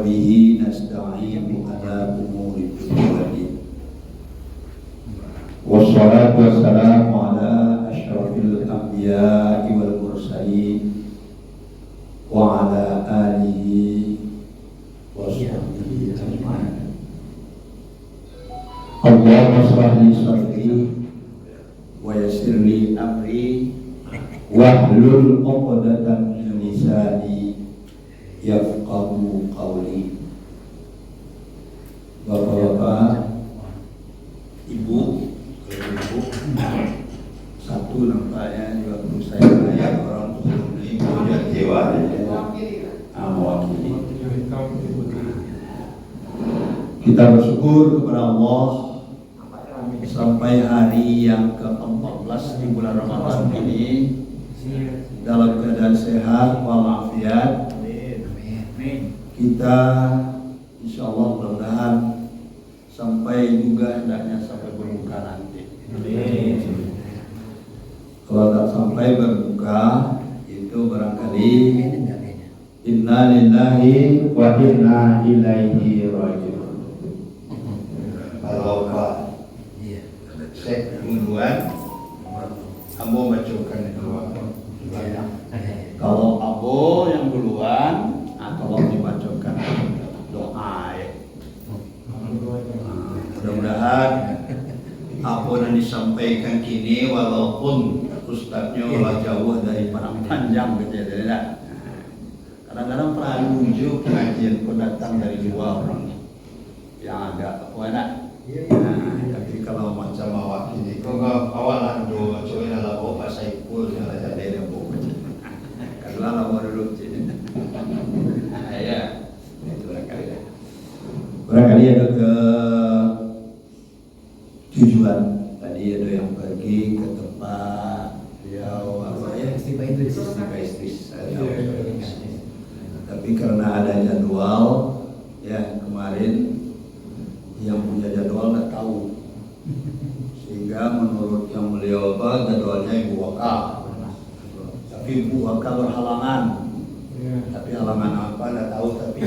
وبه نستعين على أمور الدنيا والدين والصلاة والسلام على أشرف الأنبياء والمرسلين وعلى آله وصحبه أجمعين. اللهم اشرح لي صدري ويسر لي أمري واحلل عقدة من lisani yafqahu qawli. Bapak-bapak, ibu, satu nampaknya di waktu saya layak orang ini punya jiwa mewakili. Kita bersyukur kepada Allah sampai hari yang ke-14 di bulan Ramadan ini dalam keadaan sehat walafiat. Kita insya Allah mudah-mudahan sampai juga hendaknya sampai berbuka nanti. Kalau tak sampai berbuka itu barangkali inna lillahi wa inna ilaihi raji'un. Kalau Pak Syekh duluan, Ambo bacakan duluan. Kalau Abo yang duluan, tolong dibacakan doa ya. Mudah-mudahan apa yang disampaikan kini walaupun ustadznya jauh dari Padang Panjang gitu ya. Kadang-kadang pengunjung pengajian pun datang dari luar orang yang agak enak. Tapi kalau macam awak ini, kalau awalan doa coba dalam bahasa Saiful yang ada dari buku. Kalau lama dulu sini, ya itu barangkali ada ke tujuan tadi ada yang pergi ke tempat beliau apa ya istiqah istris. Tapi karena ada jadwal ya kemarin yang punya jadwal nggak tahu, sehingga menurut yang beliau jadwalnya Ibu Waka, tapi Ibu Waka berhalangan. Tapi halangan apa nggak tahu, tapi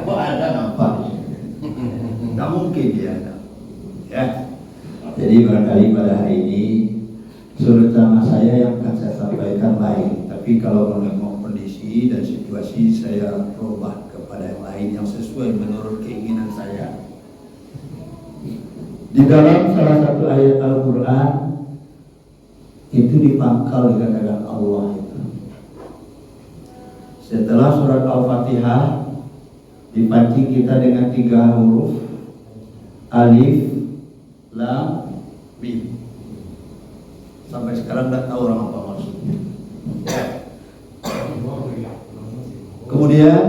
kok ada nampak, nggak mungkin dia ada. Ya, jadi barangkali pada hari ini sudut pandang saya yang akan saya sampaikan lain, tapi kalau mengenai kondisi dan situasi saya berubah kepada yang lain yang sesuai menurut keinginan saya. Di dalam salah satu ayat Al-Quran itu dipangkal dikatakan Allah itu. Setelah surat Al-Fatihah dipancing kita dengan 3 huruf alif, lam, mim. Sampai sekarang tidak tahu orang apa maksudnya. Kemudian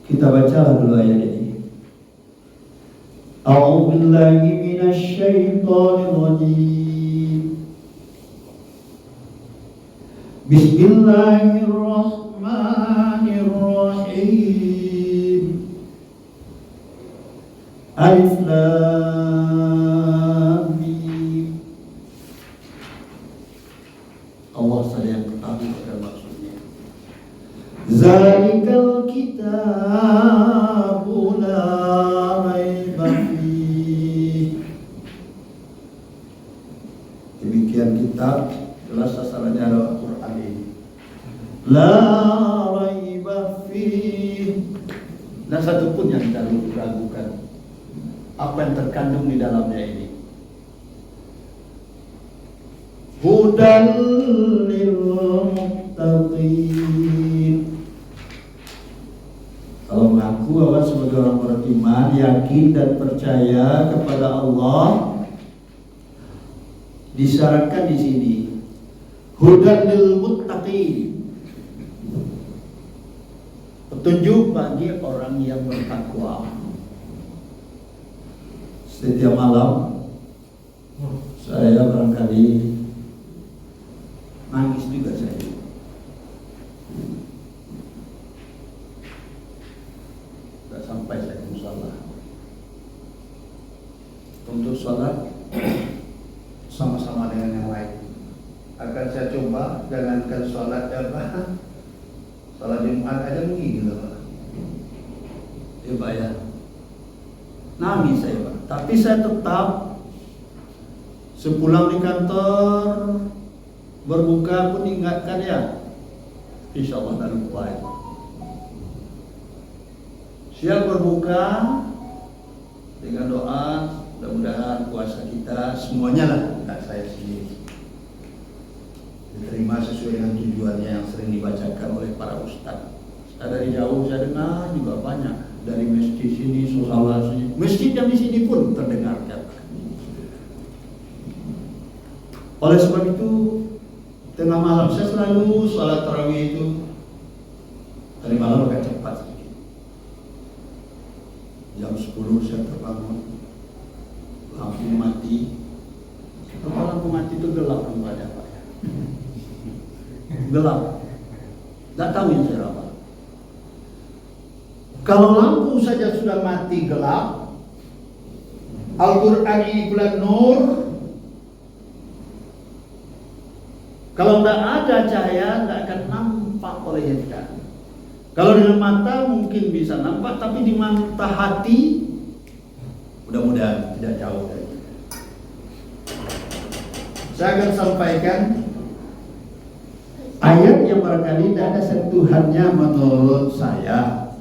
kita bacalah dulu ayat ini. A'udzu billahi minasy syaithanir rajim. Bismillahirrahmanirrahim. Alif lam mim. Allah saja yang ketahui pada maksudnya. Zalikal kitabu la raiba fihi. Demikian kitab jelas sasarannya adalah Al-Quran ini. La raiba fihi. Dan satu pun yang kita ragukan apa yang terkandung di dalamnya ini. Hudan lil muttaqin. Kalau mengaku bahwa sebagai orang beriman, yakin dan percaya kepada Allah, disyaratkan di sini hudan lil muttaqin, petunjuk bagi orang yang bertakwa. Setiap malam saya barangkali nangis juga saya. Tidak sampai saya musalah. Untuk sholat sama-sama dengan yang lain. Akan saya coba jangankan sholat apa, Salat Jumat aja menggigil Pak. Ya Pak ya. Nangis saya Pak. Tapi saya tetap sepulang di kantor berbuka pun ingatkan ya. Insya Allah tak lupa ya. Siap berbuka dengan doa, mudah-mudahan puasa kita semuanya lah, tidak saya sendiri, diterima sesuai dengan tujuannya yang sering dibacakan oleh para ustadz. Saya dari jauh saya dengar juga banyak dari masjid sini, susah sini, masjid yang di sini pun terdengarkan. Oleh sebab itu tengah malam saya selalu sholat tarawih itu tadi malam agak cepat sedikit. Jam 10 saya terbangun, lampu mati. Kalau lampu mati itu gelap tempatnya Pak ya. Gelap. Tidak tahu yang saya apa. Kalau lampu saja sudah mati gelap, Al-Quran ini bulan nur. Kalau tidak ada cahaya, tidak akan nampak oleh kita. Kalau dengan mata mungkin bisa nampak, tapi di mata hati mudah-mudahan tidak jauh dari itu. Saya akan sampaikan ayat yang barangkali tidak ada sentuhannya menurut saya,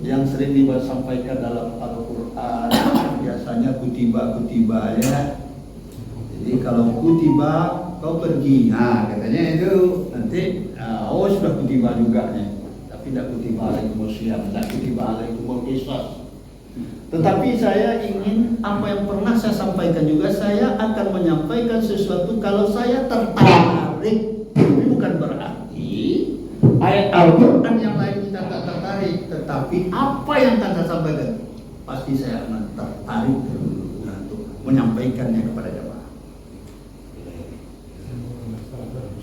yang sering disampaikan dalam Al-Quran. Biasanya kutiba ya. Jadi kalau kutiba kau pergi, nah katanya itu nanti sudah kutiba juga nih, tapi tidak kutiba alaikum syiyam, tidak kutiba alaikum qisas. Tetapi saya ingin apa yang pernah saya sampaikan juga, saya akan menyampaikan sesuatu kalau saya tertarik. Ini bukan berarti ayat Al-Quran yang lain kita tak tertarik, tetapi apa yang saya sampaikan pasti saya akan tertarik untuk menyampaikannya kepada jemaah.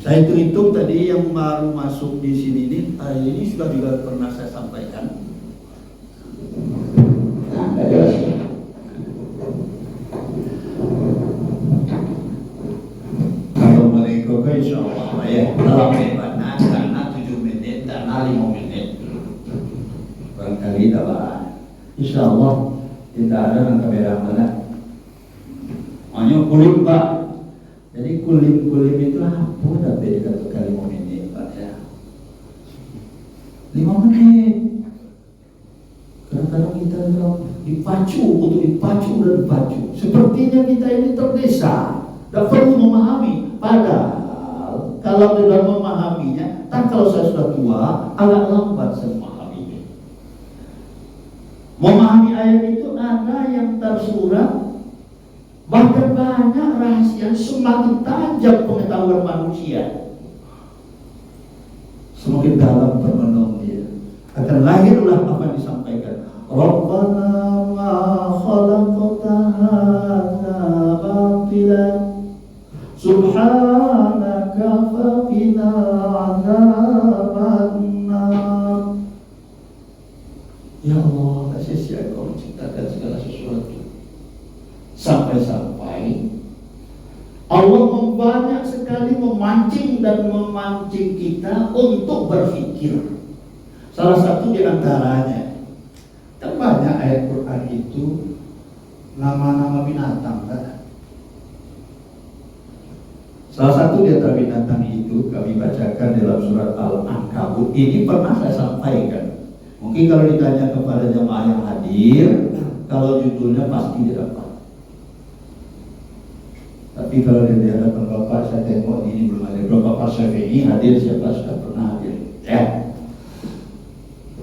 Saya hitung tadi yang baru masuk di sini ini sudah juga pernah saya sampaikan. Kalau mereka insya Allah ya dalam hebatnya karena 7 menit dan 5 menit barangkali dalam insya Allah tidak ada yang kamera mana hanya kulit Pak. Jadi kulim itu apa? Tapi dikata kali 5 menit Pak ya. 5 menit. Kadang-kadang kita dipacu untuk dipacu. Sepertinya kita ini terdesa, tidak perlu memahami. Padahal kalau tidak memahaminya, kalau saya sudah tua, agak lambat saya memahaminya. Memahami ayat itu ada yang tersurat. Bahkan banyak rahasia, semakin tajam pengetahuan manusia, semakin dalam termenung dia, akan lahirlah apa yang disampaikan. Rabbana ma khalaqta hadza batilan subhanaka faqina adzabannar. Ya Allah, kasih sia Kau menciptakan segala sesuatu. Sampai-sampai Allah banyak sekali memancing kita untuk berpikir. Salah satu di antaranya, kan banyak ayat Quran itu nama-nama binatang kan? Salah satu di antara binatang itu kami bacakan dalam surat Al-Ankabut. Ini pernah saya sampaikan. Mungkin kalau ditanya kepada jemaah yang hadir, kalau judulnya pasti didapat. Tapi kalau di hadapan Bapak saya tengok ini belum ada. Bapak Syafi'i hadir, siapa sudah pernah hadir? Ya.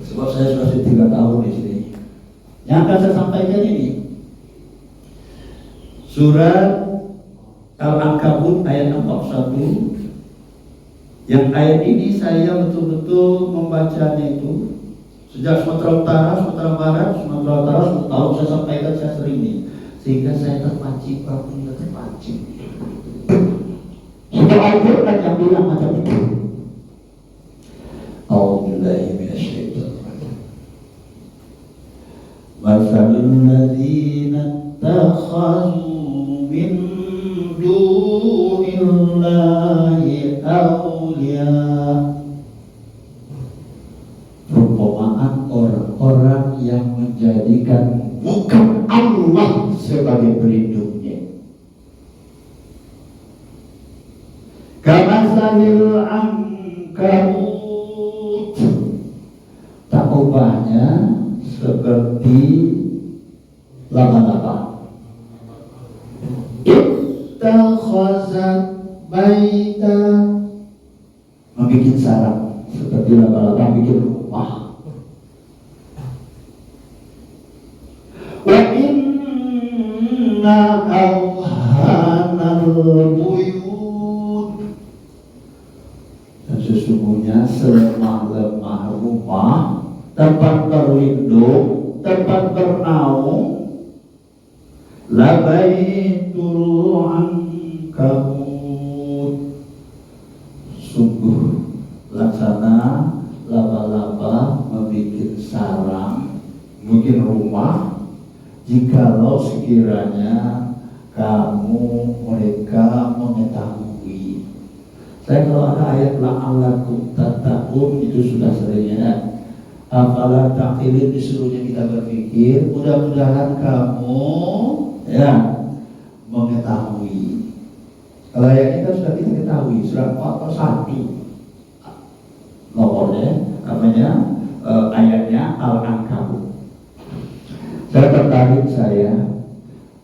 Sebab saya sudah 3 tahun di sini. Yang akan saya sampaikan ini surat Al-Ankabut ayat 41. Yang ayat ini saya betul-betul membacanya itu sejak Sumatera Utara, Sumatera Barat, Sumatera Utara, 10 tahun saya sampaikan, saya sering ini. Sehingga saya terpancing, walaupun terpancing. Sudah Al-Quran yang bilang macam itu. A'udzubillahi minasyaitonir rajim. Masalul ladzina ittakhadhu min dunillahi awliya yang menjadikan bukan Allah sebagai pelindungnya. Kamasalil ankabut, tak ubahnya seperti laba-laba. Ittakhazat baita, membikin sarang seperti laba-laba bikin rumah. Wa inna awhanal buyut, dan sesungguhnya selemah-lemah rumah, tempat berlindung, tempat bernaung, labaitul ankabut, sungguh laksana laba-laba membuat sarang, membuat rumah, jikalau sekiranya mereka mengetahui. Saya kalau ada ayat la'allakum tattaqun itu sudah seringnya. Apalah takhilin, disuruhnya kita berpikir, mudah-mudahan kamu ya mengetahui. Kalau ayat kita sudah kita ketahui, surat 41 nomornya, namanya ayatnya Al-Ankabut. Saya tertarik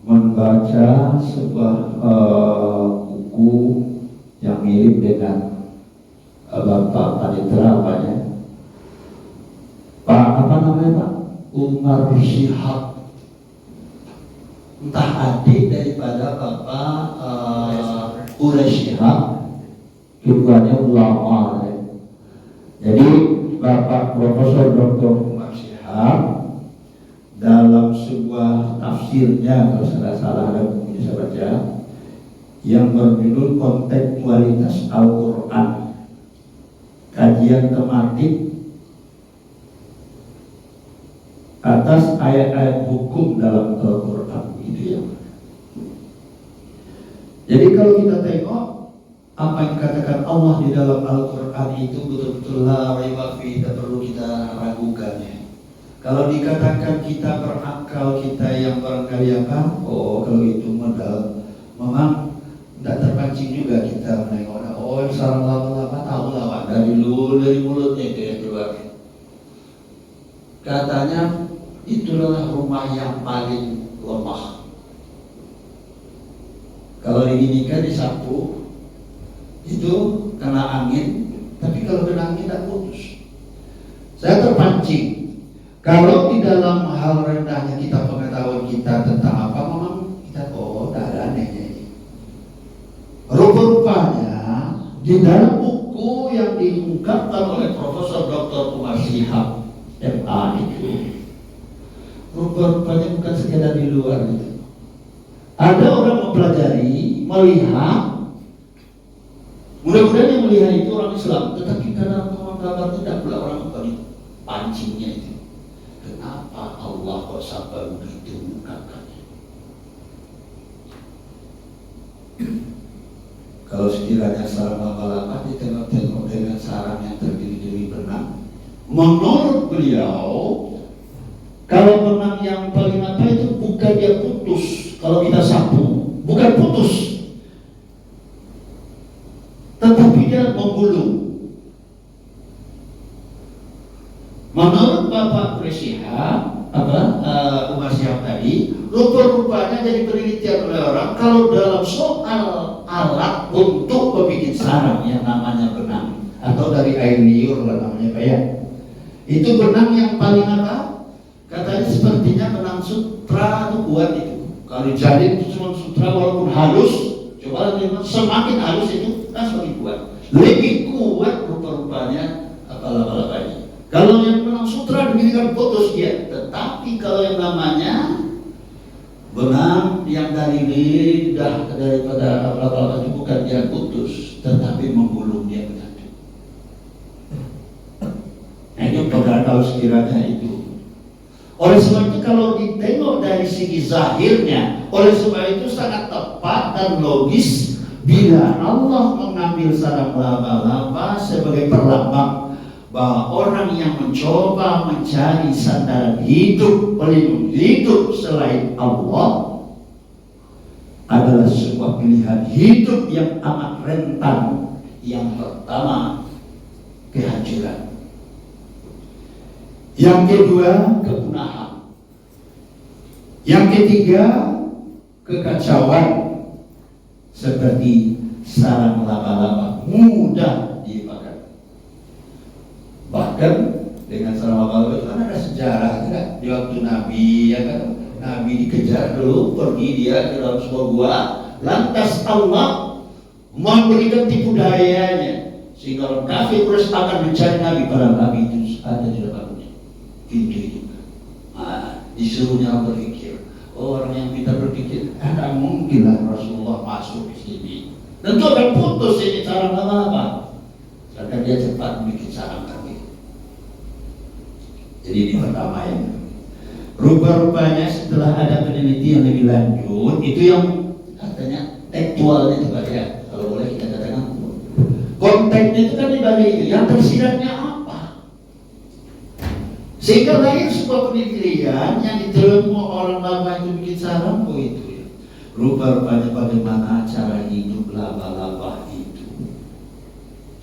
membaca sebuah buku yang mirip dengan Bapak Panitra Pak Umar Syihab, entah adik daripada Bapak Urais Syihab, keduanya ulama. Jadi Bapak Profesor Dr. Umar Syihab dalam sebuah tafsirnya, kalau saya salah ada bukunya saya baca, yang berjudul Kontekstualitas Al-Quran, kajian tematik atas ayat-ayat hukum dalam Al-Quran, gitu ya. Jadi kalau kita tengok apa yang dikatakan Allah di dalam Al-Quran itu betul-betul la raiba fi, tidak perlu kita ragukannya. Kalau dikatakan kita berakal, kita yang barangkali kalau itu modal memang tidak terpancing juga kita menengok. Sarang lama-lama tahu lah dari mulutnya itu yang keluar. Katanya itulah rumah yang paling lemah. Kalau diginikan disapu itu kena angin, tapi kalau kena angin tidak putus. Saya terpancing. Kalau di dalam hal rendahnya kita, pengetahuan kita tentang apa, memang kita tidak ada anehnya ini. Rupa-rupanya di dalam buku yang diungkapkan oleh Profesor Dr. Umar Syihab MA itu, rupa-rupanya bukan sekedar di luar itu. Ada orang mempelajari, melihat, mudah-mudahan yang melihat itu orang Islam, tetapi karena gambar tidak pula orang mengetahui pancingnya itu. Kenapa Allah kok sampai begitu mengatakannya? Kalau sekiranya sarang lama-lama ditengok-tengok dengan sarang yang terdiri benang, menurut beliau, kalau benang yang paling itu bukan dia putus, kalau kita sapu bukan putus, tetapi dia menggulung. Menurut Bapak Syihab, Umar Syihab tadi, rupa-rupanya jadi penelitian oleh orang, kalau dalam soal alat untuk membuat sarang yang namanya benang, atau dari air liur lah namanya Pak ya, itu benang yang paling katanya sepertinya benang sutra itu kuat itu. Kalau jalin itu cuma sutra walaupun halus, coba lihat semakin halus itu kan semakin kuat. Lebih kuat rupa-rupanya laba-labanya. Kalau yang benang sutra diberikan putus dia, tetapi kalau yang namanya benang yang dari lidah daripada laba-laba itu bukan dia putus, tetapi menggulung dia begitu. Nah itu kalau sekiranya itu. Oleh sebab itu kalau ditengok dari segi zahirnya, oleh sebab itu sangat tepat dan logis bila Allah mengambil sarang laba-laba sebagai perlambang bahwa orang yang mencoba mencari sandaran hidup, pelindung hidup selain Allah adalah sebuah pilihan hidup yang amat rentan. Yang pertama, kehancuran. Yang kedua, kepunahan. Yang ketiga, kekacauan. Seperti sarang laba-laba mudah dimakan. Bahkan dengan sarang laba-laba itu kan ada sejarah kan? Di waktu Nabi, ya kan? Nabi dikejar dulu, pergi dia ke dalam sebuah gua, lantas Allah memberikan tipu dayanya sehingga orang kafir terus akan mencari Nabi. Para Nabi itu ada di dalam pintu itu. Disuruhnya berpikir. Orang yang pintar berpikir, tidak mungkinlah Rasulullah masuk di sini. Tentu akan putus ini sarang laba-laba. Karena dia cepat bikin sarang kami. Jadi ini pertama ya. Rupa-rupanya setelah ada penelitian lebih lanjut, itu yang katanya tekstualnya itu Pak ya. Kalau boleh kita katakan konteksnya itu kan dibalik itu. Yang tersiratnya apa? Sehingga lahir sebuah penelitian yang diterima orang lama itu bikin sarang itu ya. Rupa-rupanya bagaimana cara hidup laba-laba itu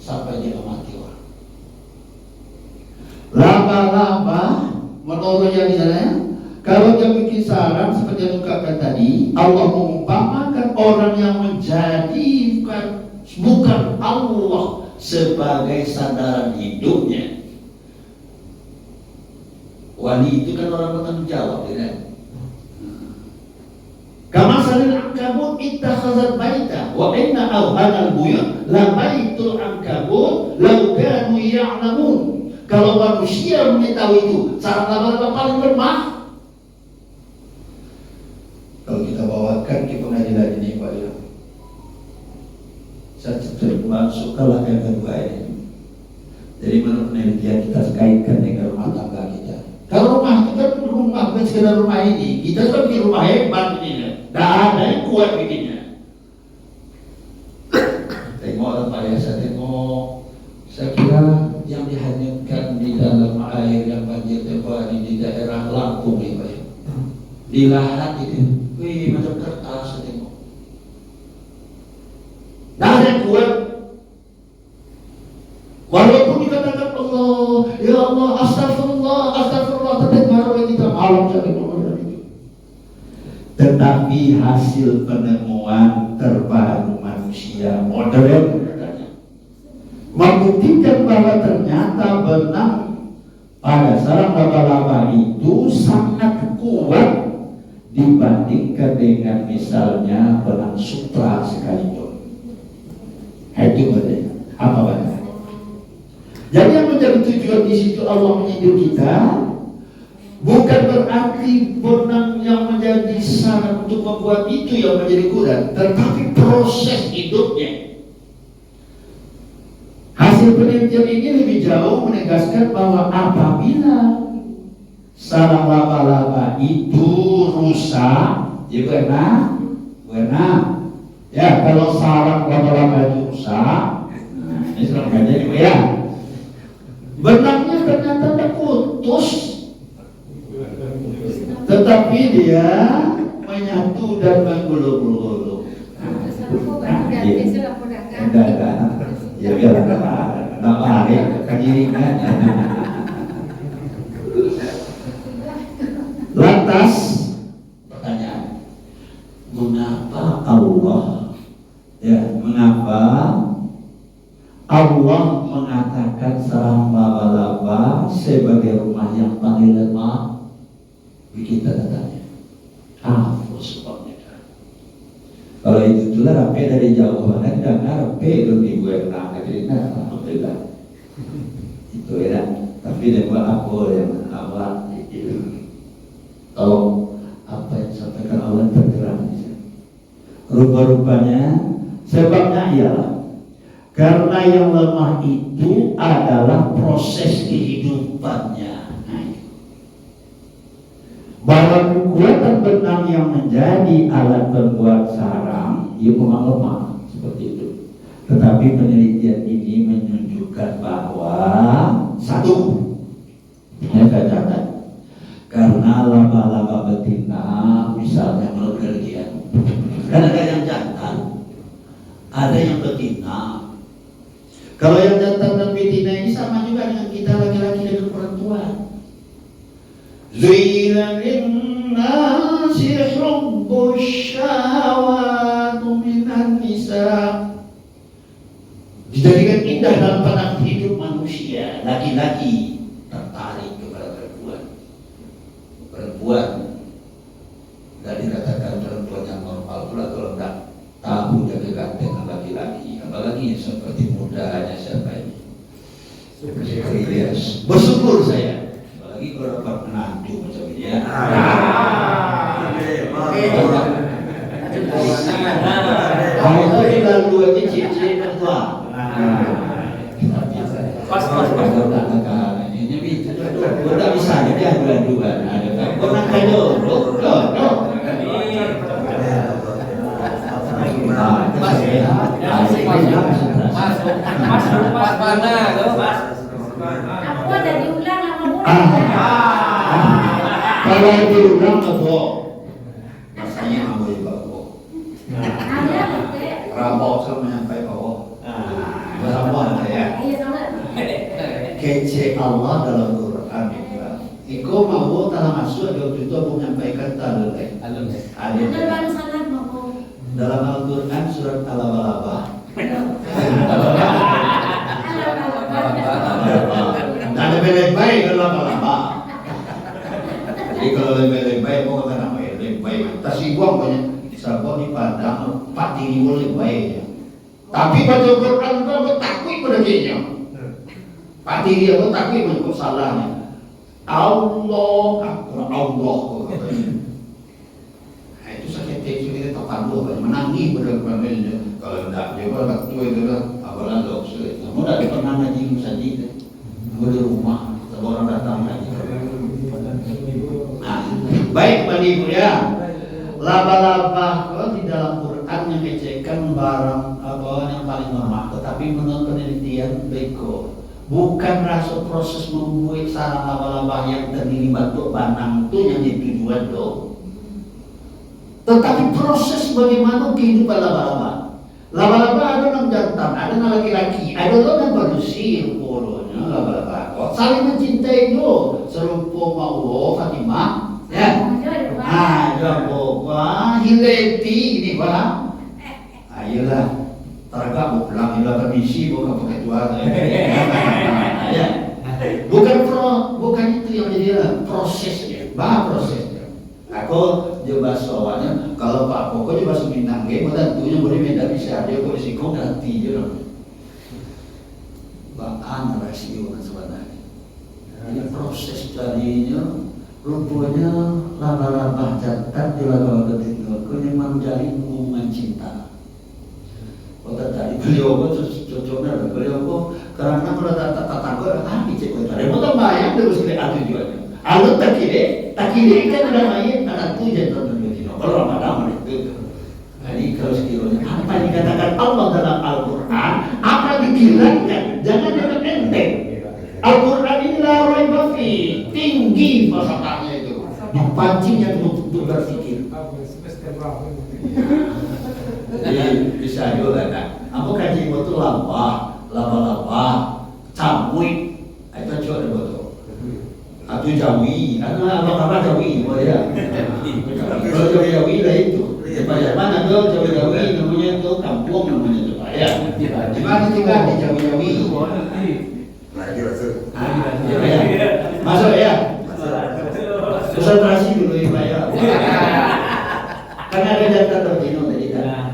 sampai dia mati orang. Laba-laba menurut yang di sana, kalau dia bikin sarang seperti yang ungkapkan tadi, Allah mengumpamakan orang yang menjadikan bukan Allah sebagai sandaran hidupnya. Wali itu kan orang bertanggung jawab, ya kan? Kama salil ankabut ittakhazat baita wa inna awhanal buyut la baitul ankabut law kanu ya'lamun. Kalau manusia mengetahui itu, sarang laba-laba paling lemah. Kalau kita bawakan ke pengadilan ini Pak ya, saya masuk kalah yang kedua ini. Jadi menurut penelitian kita kaitkan dengan rumah tangga kita. Kalau rumah itu kan rumah bukan sekedar rumah ini, kita kan bikin rumah hebat ini. Tidak ada yang kuat bikinnya. Tengok Pak ya, saya tengok. Saya kira yang dihanyutkan di dalam air yang banjir tempoh hari di daerah Lampung ini Pak ya. Di lahat itu, wih macam kertas saya tengok. Tidak ada yang kuat. Walaupun dikatakan Allah, ya Allah, astagfirullah, astagfirullah, tetap baru kita malam saya tengok itu. Tetapi hasil penemuan terbaru manusia modern membuktikan bahwa ternyata benang pada sarang laba-laba itu sangat kuat dibandingkan dengan misalnya benang sutra sekalipun. Itu bedanya. Apa bedanya? Jadi yang menjadi tujuan di situ Allah menyindir kita bukan berarti benang yang menjadi syarat untuk membuat itu yang menjadi kurang, tetapi proses hidupnya. Hasil penelitian ini lebih jauh menegaskan bahwa apabila sarang laba-laba itu rusak, ya benar. Ya kalau sarang laba-laba itu rusak, ini serang aja nih ya. Benangnya ternyata terputus, tetapi dia menyatu dan menggulung-gulung. Ya biar nggak lari kegiringan. Lantas pertanyaan, mengapa Allah mengatakan sarang laba-laba sebagai rumah yang paling lemah? Kita tanya, apa sebabnya? Kalau itu tuh rapi dari jauh mana dan rapi lebih gue nak kerana alhamdulillah itu ya. Tapi dia buat apa yang awak itu? Kalau apa yang disampaikan Allah tergerak. Rupa-rupanya sebabnya ialah karena yang lemah itu adalah proses kehidupannya. Bahwa kekuatan benang yang menjadi alat pembuat sarang itu memang lemah seperti itu. Tetapi penelitian ini menunjukkan bahwa Kalau yang jantan dan betina ini sama juga dengan kita laki-laki dengan perempuan. Zuina linnasi hubbus syahawatu minan nisa. Dijadikan indah dalam pandangan hidup manusia. Laki-laki tertarik kepada perempuan. Perempuan tidak dikatakan perempuan yang normal pula kalau tidak tahu jaga ganteng dengan laki-laki, apalagi seperti mudanya siapa ini. Yes. Bersyukur saya, apalagi kalau dapat menantu macam ini ya. Kamu itu tinggal dua cicit ketua. Pas ini udah bisa dia dua-dua. Pernah kayo, Mas mana tuh? Aku ada diulang sama Kalau diulang apa? Rasanya apa ya Pak? ada teh. Rampok sama sampai bawah. Rampok ya. Iya sama. Kece Allah dalam Quran. Iko mau tanah masuk waktu itu aku menyampaikan tadi. Bener baru salah mau. Dalam Al-Quran surat Al-Balabah. Ada lebay dalam Al-Balabah. Jadi kalau lebay mau kata nama lebay. Tasibuang banyak. Sabon di Padang, Pak Tiri boleh baik. Tapi baca Quran itu takut pada dia. Pak Tiri aku takut menyebut salahnya. Allah. Nah, itu sakit teksi kita terpandu, menangis pada keluarganya. Kalau tidak dia pada waktu itu lah, apalah dokter. Kamu tidak pernah ngaji musadi itu, kamu di rumah, semua orang datang lagi. Nah, baik Bani Ibu ya. Laba-laba kalau di dalam Quran mengecekkan barang apa yang paling lemah, tetapi menurut penelitian beko bukan rasa proses membuat sarang laba-laba yang terdiri batu banang itu yang jadi tujuan dong, tetapi proses bagaimana kehidupan laba-laba. Laba-laba ada yang jantan, ada yang laki-laki, ada yang manusia polonya laba-laba. Saling mencintai itu serupa mau Fatimah, ya. Wah, hileti ini Pak. Ayolah, teragak mau pulang, ayolah permisi, bukan pakai tua. Ya. Bukan itu yang jadi prosesnya, prosesnya. Aku coba soalnya kalau Pak Poko coba Minang game, tentunya boleh beda bisa dia boleh sikong nanti je. Bahkan rasio sebenarnya. Ini proses tadinya. Rupanya laba-laba jantan di laba-laba betina itu menjadi hubungan cinta. Kata tadi beliau pun cocoknya beliau pun karena kalau tetangga dicek kata dia mau bayang terus kita atu jualnya. Alut tak kiri kan ada main anak tu jantan betina. Kalau Ramadan itu. Jadi kalau sekiranya apa yang dikatakan Allah dalam Al-Quran, apa dikirakan, jangan enteng. Al-Quran ini la raiba fi, tinggi fasahannya itu. Dipancingnya untuk berpikir. Jadi bisa juga kan. Aku kaji itu laba-laba, camui, itu juga ada betul. Atau jawi, karena laba-laba jawi, ya. Kalau jawi lah itu. Mana tuh jawi namanya itu kampung namanya itu ya. Di mana juga di jawi. Masuk ya. Konsentrasi dulu ya Pak ya. Karena ada data terjino tadi kan.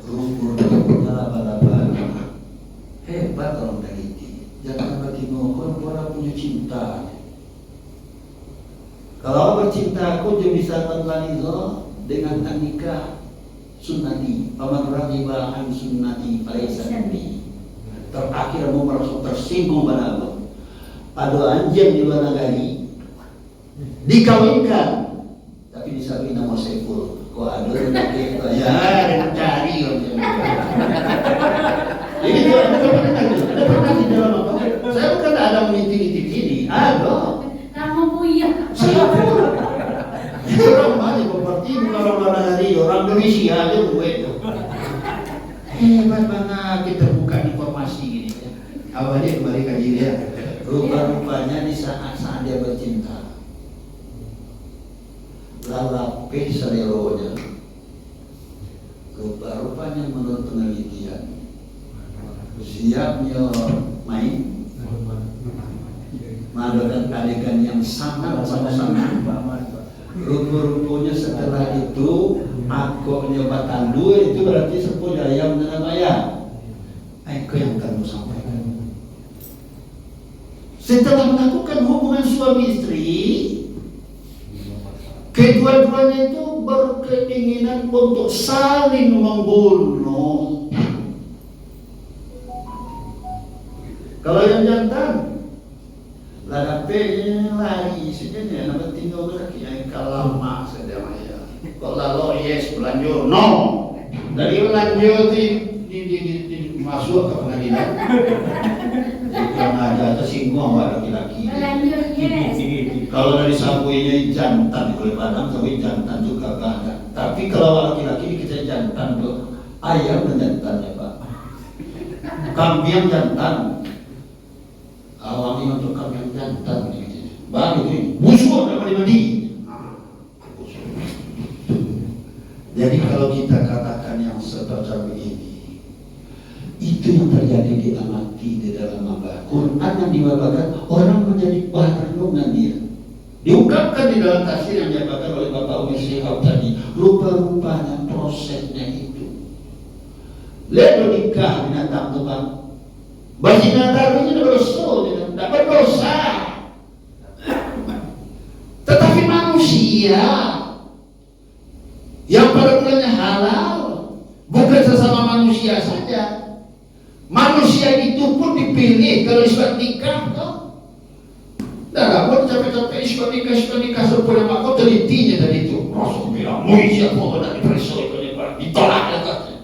Rumput laba-laba. Hebat orang teliti. Jangan bertino orang punya cinta. Kalau bercinta aku juga bisa menganizo dengan nikah sunnati. Paman ragiba an sunnati falaysa minni. Terakhir mau merasa tersinggung pada Allah. Ada anjing di luar negeri dikawinkan, tapi disabui nama Saiful. Kok ada yang ya dengan cari ini ada pernah di dalam apa? Saya bukan ada mengintip-intip ini. Ada. Kamu punya. Saiful. Orang mana seperti bukan orang luar negeri, orang Indonesia aja gue itu. Hebat banget kita buka informasi ini. Apa dia kembali kaji dia? Rupa-rupanya di saat-saat dia bercinta, lalape seleronya. Rupa-rupanya menurut penelitian, siapnya main mengadakan adegan yang sangat rupa-rupanya setelah itu akoknya batandu itu berarti sepuluh ayam dengan ayam. Aku yang kamu sampaikan. Setelah melakukan hubungan suami istri, kedua-duanya itu berkeinginan untuk saling membunuh. Kalau yang jantan, ladape lari sebenarnya nama tinggal lagi yang kalama sedemaya. Kalau lalu yes berlanjut, no. Dari berlanjut di masuk ke pengadilan. Yang ada tersinggung laki-laki. Lanjut, yes. Kalau dari sapuinya jantan, kalau padang sapuin jantan juga gak ada. Tapi kalau laki-laki kita jantan tuh ayam dan jantan ya Pak. Kambing jantan. Awalnya untuk kambing jantan baru itu musuh dapat mandi. Jadi kalau kita katakan yang semacam ini, itu yang terjadi di amati di dalam Al-Quran yang diwakilkan orang menjadi barengan dia. Diungkapkan di dalam tafsir yang dibacakan oleh Bapak Umi Syihab tadi, rupa-rupanya prosesnya itu. Lihat nikah binatang Tuhan. Bazina itu tidak berdosa. Tetapi manusia yang pada mulanya halal bukan sesama manusia saja. Manusia itu pun dipilih kalau isbat nikah toh. Nah, pun capek-capek isbat nikah serupanya maka telitinya tadi itu. Rasul bilang, muisya kok tidak diperiksa itu ditolak katanya.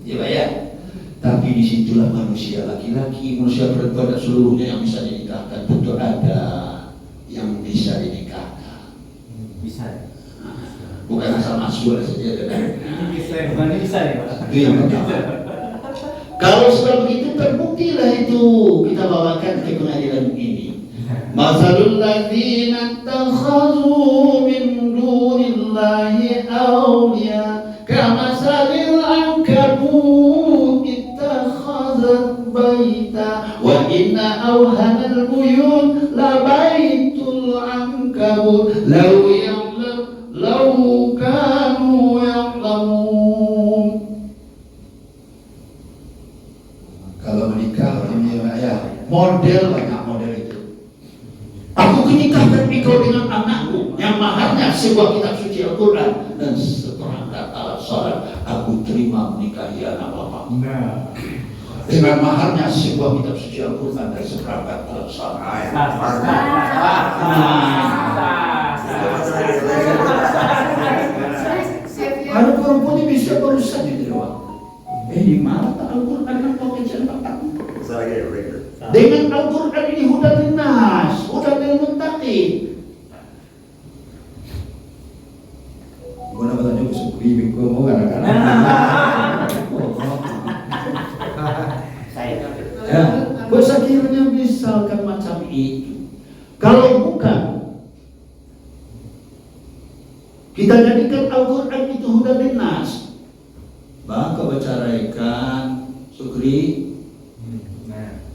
Ya ya. Tapi disitulah manusia laki-laki, manusia perempuan dan seluruhnya yang bisa dinikahkan. Tentu ada yang bisa dinikahkan. Bisa. Bukan asal masuk saja. Bisa ya Pak. Itu yang pertama. Kalau sudah begitu terbuktilah itu kita bawakan ke pengadilan ini. Masalul ladzina takhadhu min dunillahi awliya kamasalil ankabut ittakhadhat baita wa inna awhanal buyut la baitul ankabut law kanu ya'lamun. Kalau menikah ya model banyak model itu. Aku menikahkan engkau dengan anakku yang maharnya sebuah kitab suci Al-Quran dan seperangkat alat sholat. Aku terima menikahi anak bapak. Nah. Dengan maharnya sebuah kitab suci Al-Quran dan seperangkat alat sholat. Ada perempuan yang bisa berusaha di luar. Di mana Al-Quran kan pakai centang? Dengan Al-Quran ini hudan linnas, hudan lil muttaqin. Guna bertanya ke sepri minggu mau kadang-kadang. Ya, sekiranya misalkan macam itu, kalau bukan kita jadikan Al-Quran itu hudan linnas, Bangka bercaraikan Sukri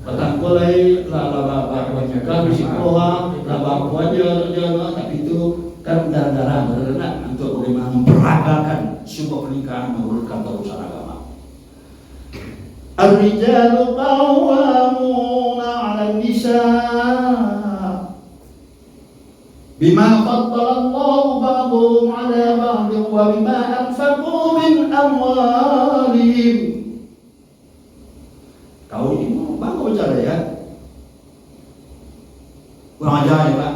petang boleh laba bakuannya kan psikoha laba bakuannya tapi itu kan darah berenang untuk bagaimana memperagakan sebuah pernikahan menurutkan urusan agama. Ar-rijalu qawwamuna 'alan nisa' bima faddala Allahu ba'dahum 'ala ba'din wa bima anfaqu min amwalihim. Kau ini bangga bicara ya? Kurang ajar ya Pak?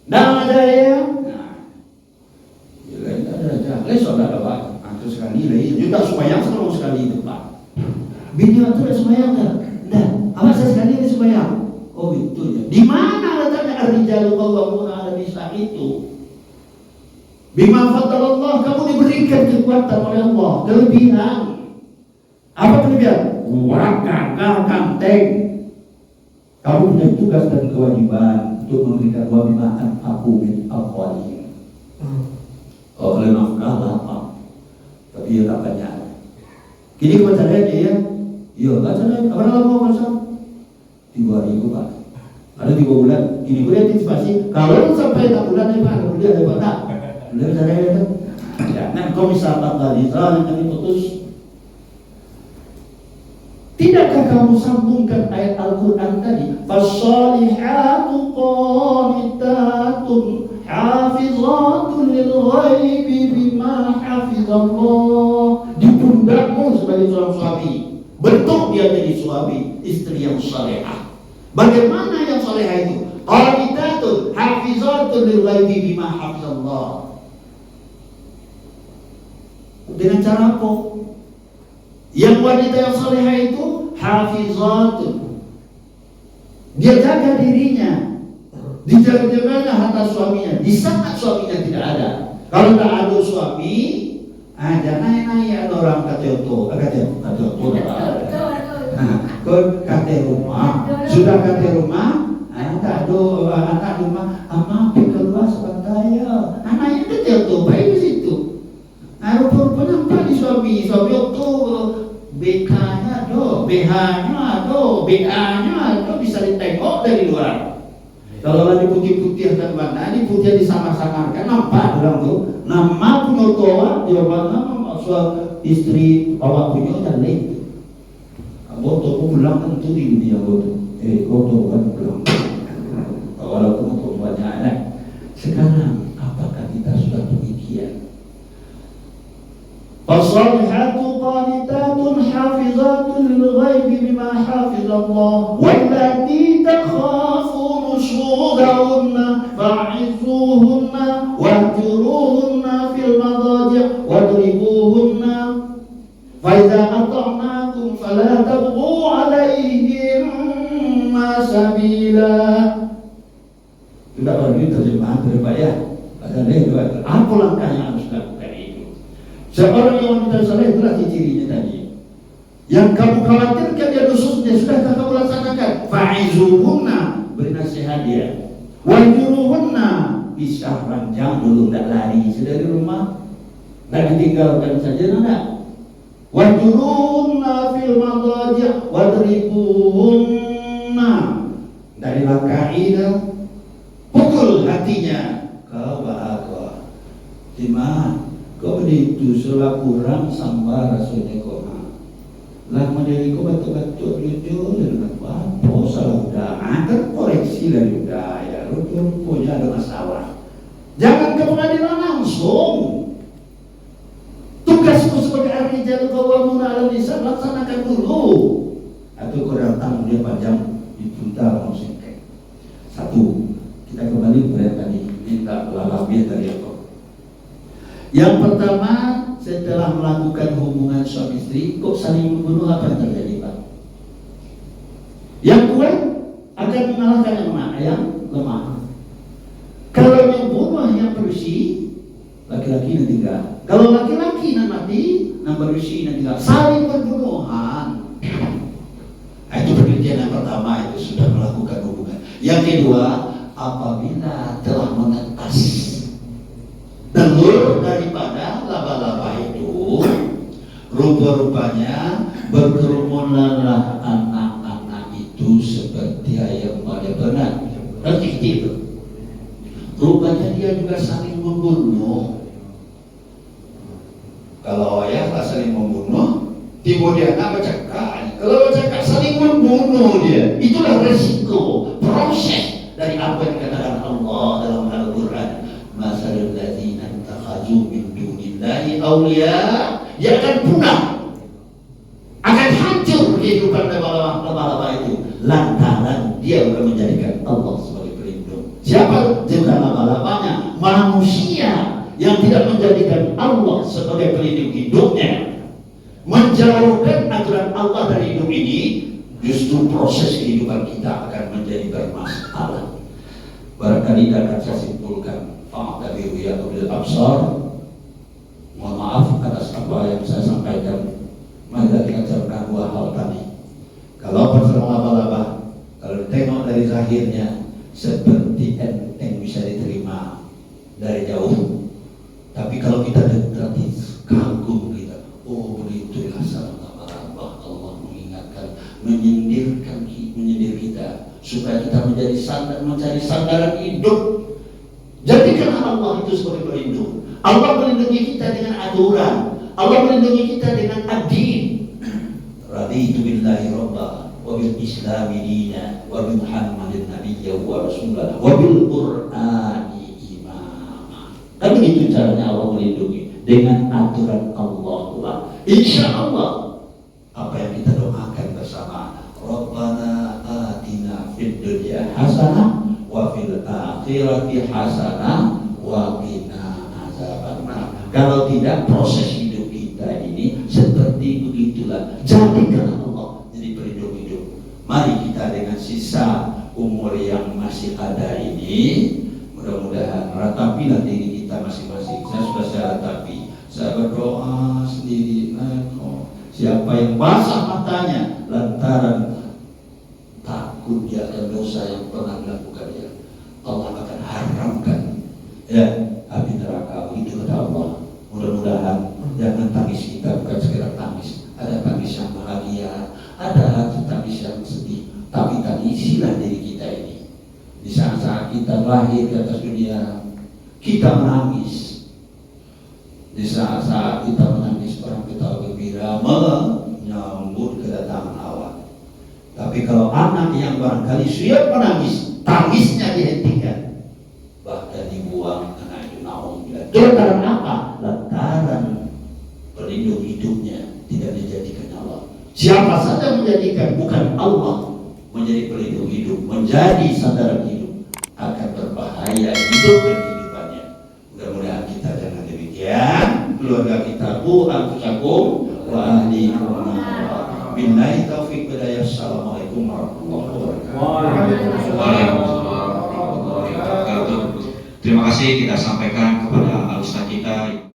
Tidak ada ya? Nah, tidak ada aja. Saudara Pak, antum sekali lagi. Juga sembahyang selalu sekali itu Pak. Bini waktu ada sembahyang tak? Tidak. Apa sekali ada sembahyang? Oh itu ya. Di mana letaknya ar-rijalu qawwamuna 'ala nisa itu? Bima faddala Allah, kamu diberikan kekuatan oleh Allah, kelebihan. Apa kelebihan? buat kakak kanteng. Kamu punya tugas dan kewajiban untuk memberikan wabimaan aku min al-qalim. Oleh nafkah lapang, tapi ya tak banyak. Kini kebacaannya ya, iya bacaannya apa lama masa? 3.000 Pak. Ada 3 bulan. Ini boleh antisipasi. Kalau sampai 6 bulan ya Pak, boleh ada Pak tak? Boleh bacaannya ya. Jangan kau misalkan tadi yang diputus. Tidakkah kamu sambungkan ayat Al-Quran tadi? Fasalihatu qanitatun hafizatun lil ghaibi bima hafizallah. Di pundakmu sebagai seorang suami, bentuk dia jadi suami, istri yang salehah. Bagaimana yang salehah itu? Qanitatun hafizatun lil ghaibi bima hafizallah. Dengan cara apa? Yang wanita yang salehah itu hafizatun, dia jaga dirinya, dijaga-jaganya harta suaminya di saat suaminya tidak ada. Kalau tak ada suami, jangan naik orang kata kau kata rumah, sudah kata rumah, tak ada anak rumah, mampir keluar sebentar ya, anaknya kata tu baik di situ. Rupa-rupa nampak di suami itu BK-nya ada, BH-nya ada, BA-nya ada, bisa ditengok dari luar. Kalau lagi putih-putih dan mana, ini putih disama-samakan, nampak orang tu. Nama punya tua, dia mana istri awak punya dan lain. Boto pun pulang tentu di dunia boto. Boto kan pulang. Walaupun boto banyak. Sekarang apakah kita sudah demikian? Fasalihatu qanitatun hafizatun lil ghaibi bima hafizallah wallati takhafu nushuzahunna fa'izuhunna wahjuruhunna fil madaji' wadribuhunna fa idza ata'nakum fala tabghu 'alayhinna sabila. Tidak lagi terjemahan berbahaya. Apa langkah yang harus dilakukan? Seorang yang wanita saleh itulah cirinya tadi. Yang kamu khawatirkan dia khususnya sudah kamu laksanakan. Fa'izuhunna, beri nasihat dia. Wahjuruhunna, pisah ranjang dulu, tidak lari dari rumah, tidak ditinggalkan saja, tidak. Wahjuruhunna fil madaji' wadribuhunna, dari langkai dah, pukul hatinya. Kau bahagia, dimana? Kau itu sulah kurang sambar rasulnya kau. Lah menjadi kau betul-betul jujur dengan apa salah udah akan koreksi dari budaya. Rupanya punya ada masalah. Jangan ke pengadilan langsung. Tugasmu sebagai ahli jalur qawwamun 'alan nisa laksanakan dulu. Atau kau datang dia panjang dituntar mau singkek. Satu, kita kembali pada tadi minta lalamiah dari apa? Yang pertama, setelah melakukan hubungan suami istri, kok saling membunuh, apa yang terjadi Pak? Yang kuat akan mengalahkan yang mana? Yang lemah. Kalau yang bunuh yang bersih, laki-laki nanti enggak. Kalau laki-laki yang mati, yang bersih nanti enggak. Saling berbunuhan. Itu penelitian yang pertama, itu sudah melakukan hubungan. Yang kedua, apabila telah menetas telur daripada laba-laba itu, rupa-rupanya berkerumunanlah anak-anak itu seperti ayam pada benar. Itu rupanya dia juga saling membunuh. Kalau ayah saling membunuh, timbul dia anak bercakap. Kalau bercakap saling membunuh dia, itulah resiko proses dari apa yang dikatakan Allah dalam Al-Quran. Masalul ladzina takhadhu min dunillahi awliya, dia akan punah, akan hancur kehidupan laba-laba itu lantaran dia bukan menjadikan Allah sebagai pelindung. Siapa juga laba-labanya? Manusia yang tidak menjadikan Allah sebagai pelindung hidupnya, menjauhkan aturan Allah dari hidup ini, justru proses kehidupan kita akan menjadi bermasalah. Barangkali dapat saya simpulkan, fa'tabiru ya ulil absar. Mohon maaf atas apa yang saya sampaikan. Mari kita cerna dua hal tadi. Kalau masalah laba-laba, kalau tengok dari zahirnya seperti enteng bisa diterima dari jauh, tapi kalau kita dekati kagum kita, oh begitulah sarang laba-laba. Allah mengingatkan, menyindir kita supaya kita menjadi mencari sandaran hidup. Jadikanlah Allah itu sebagai pelindung. Allah melindungi kita dengan aturan, Allah melindungi kita dengan ad-din. Raditu billahi rabba wa bil islami dina wa bi Muhammadin nabiyya wa rasulah wa bil qur'ani imama. Dan begitu caranya Allah melindungi dengan aturan Allah. Insya Allah apa yang kita doakan bersama, Rabbana atina fid dunya hasanah wa fil akhirati hasanah wa qina azabannar. Kalau tidak, proses hidup kita ini seperti begitulah. Jadikan Allah jadi pelindung hidup. Mari kita dengan sisa umur yang masih ada ini, mudah-mudahan ratapilah diri kita masing-masing. Saya ratapi, saya berdoa sendiri. Siapa yang basah matanya lantaran takut dia akan dosa yang pernah dilakukannya, Allah akan haramkan api neraka. Begitu kata Allah. Mudah-mudahan jangan tangis kita bukan sekedar tangis, ada tangis yang bahagia, ada tangis yang sedih, tapi tangisilah diri kita ini. Di saat-saat kita lahir ke atas dunia, kita menangis. Di saat-saat kita menangis, orang ketawa gembira menyambut kedatangan Allah. Tapi kalau anak yang barangkali siap menangis, tangisnya dihentikan, bahkan dibuang, anak itu naudzubillah. Lantaran apa? Lantaran pelindung hidupnya tidak dijadikan Allah. Siapa saja menjadikan bukan Allah menjadi pelindung hidup, menjadi sandaran hidup, akan berbahaya hidup dan kehidupannya. Mudah-mudahan kita jangan demikian. Keluarga kita, anfusakum wa ahlikum. Billahi taufiq hidayah. Assalamualaikum warahmatullahi wabarakatuh. Waalaikumsalam warahmatullahi wabarakatuh. Terima kasih kita sampaikan kepada al-ustaz kita.